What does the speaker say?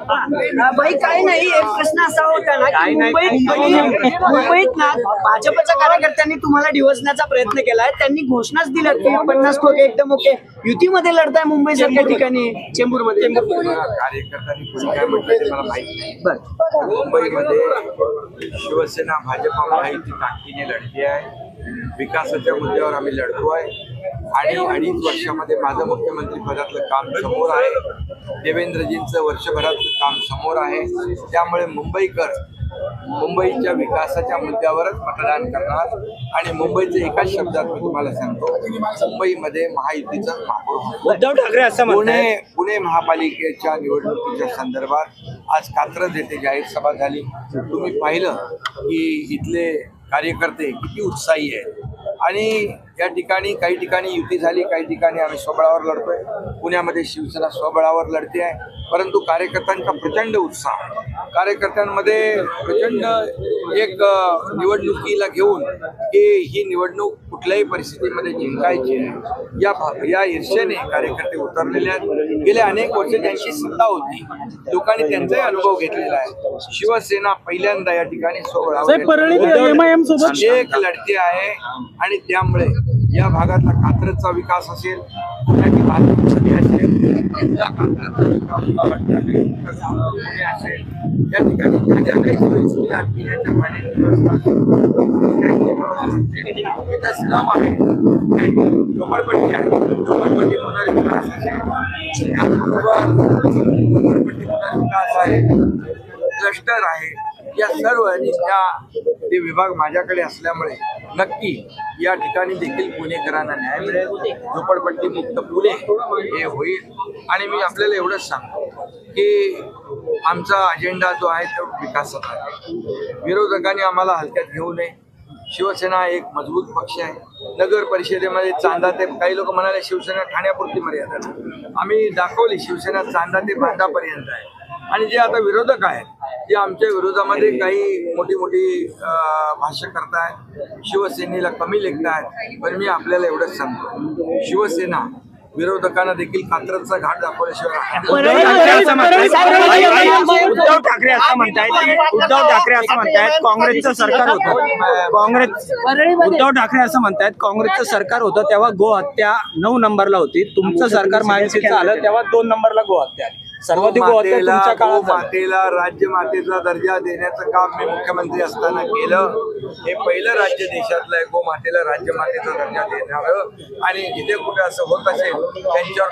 बाई काही नाही, एक प्रश्न असा होता ना की मुंबईत ना भाजपच्या कार्यकर्त्यांनी तुम्हाला डिवचण्याचा प्रयत्न केलाय. त्यांनी घोषणाच दिल्या की 50 टक्के एकदम ओके युतीमध्ये लढताय मुंबई सारख्या ठिकाणी, चेंबूरमध्ये. कार्यकर्त्यांनी कोणी काय म्हटलं ते मला माहिती नाही. मुंबईमध्ये शिवसेना भाजपा महायुती ताकदीने लढते आहे. विकासाच्या मुद्द्यावर आम्ही लढतो आहे आणि 2.5 वर्षामध्ये माझं मुख्यमंत्री पदातलं काम समोर आहे. देवेंद्रजींचं वर्षभरातलं काम समोर आहे. त्यामुळे मुंबईकर मुंबईच्या विकासाच्या मुद्द्यावरच मतदान करणार आणि मुंबईचे एकाच शब्दात मी तुम्हाला सांगतो, मुंबईमध्ये महायुतीचं महापौर उद्धव ठाकरे असं म्हणतात. पुणे महापालिकेच्या निवडणुकीच्या संदर्भात आज कात्रज येथे जाहीर सभा झाली. तुम्ही पाहिलं की इथले कार्यकर्ते किती उत्साही आहेत आणि या ठिकाणी काही ठिकाणी युती झाली, काही ठिकाणी आम्ही स्वबळावर लढतोय. पुण्यामध्ये शिवसेना स्वबळावर लढते आहे, परंतु कार्यकर्त्यांचा प्रचंड उत्साह, कार्यकर्त्यांमध्ये प्रचंड एक निवडणुकीला घेऊन की ही निवडणूक कुठल्याही परिस्थितीमध्ये जिंकायची आहे या ईर्षेने कार्यकर्ते उतरलेले आहेत. गेल्या अनेक वर्ष त्यांची सत्ता होती, लोकांनी त्यांचाही अनुभव घेतलेला आहे. शिवसेना पहिल्यांदा या ठिकाणी एक लढते आहे आणि त्यामुळे या भागातला कात्रजचा विकास असेल, पुण्याची वाहतूक असेल, या ठिकाणी झोपडपट्टी आहे, झोपडपट्टी पुनर्विकास आहे, क्लस्टर आहे. या सर्व आणि ते विभाग माझ्याकडे असल्यामुळे नक्की या ठिकाणी देखील पुणेकरांना न्याय मिळेल. झोपडपट्टी मुक्त पुणे हे होईल आणि मी आपल्याला एवढंच सांगतो की आमचा अजेंडा जो आहे तो विकासाचा आहे. विरोधकांनी आम्हाला हलक्यात घेऊ नये. शिवसेना एक मजबूत पक्ष आहे. नगर परिषदेमध्ये चांदा ते काही लोक म्हणाले शिवसेना ठाण्यापुरती मर्यादा, आम्ही दाखवली शिवसेना चांदा ते बांधापर्यंत आहे. आणि जे आता विरोधक आहेत जे आमच्या विरोधामध्ये काही मोठी भाष्य करतायत, शिवसेनेला कमी लेखतायत, पण मी आपल्याला एवढंच सांगतो, शिवसेना विरोधकांना देखील कात्रजचा घाट दाखवल्याशिवाय उद्धव ठाकरे असं म्हणतायत काँग्रेसचं सरकार होतं, उद्धव ठाकरे असं म्हणतायत काँग्रेसचं सरकार होतं तेव्हा गोहत्या 9 नंबरला होती, तुमचं सरकार महायुतीचं आलं तेव्हा 2 नंबरला गोहत्या. सर्वाधिक मातेला राज्यमातेचा दर्जा देण्याचं काम मी मुख्यमंत्री असताना केलं. हे पहिलं राज्य देशातलं आहे गोमातेला राज्यमातेचा दर्जा देणारं आणि जिथे कुठे असं होत असेल त्यांच्यावर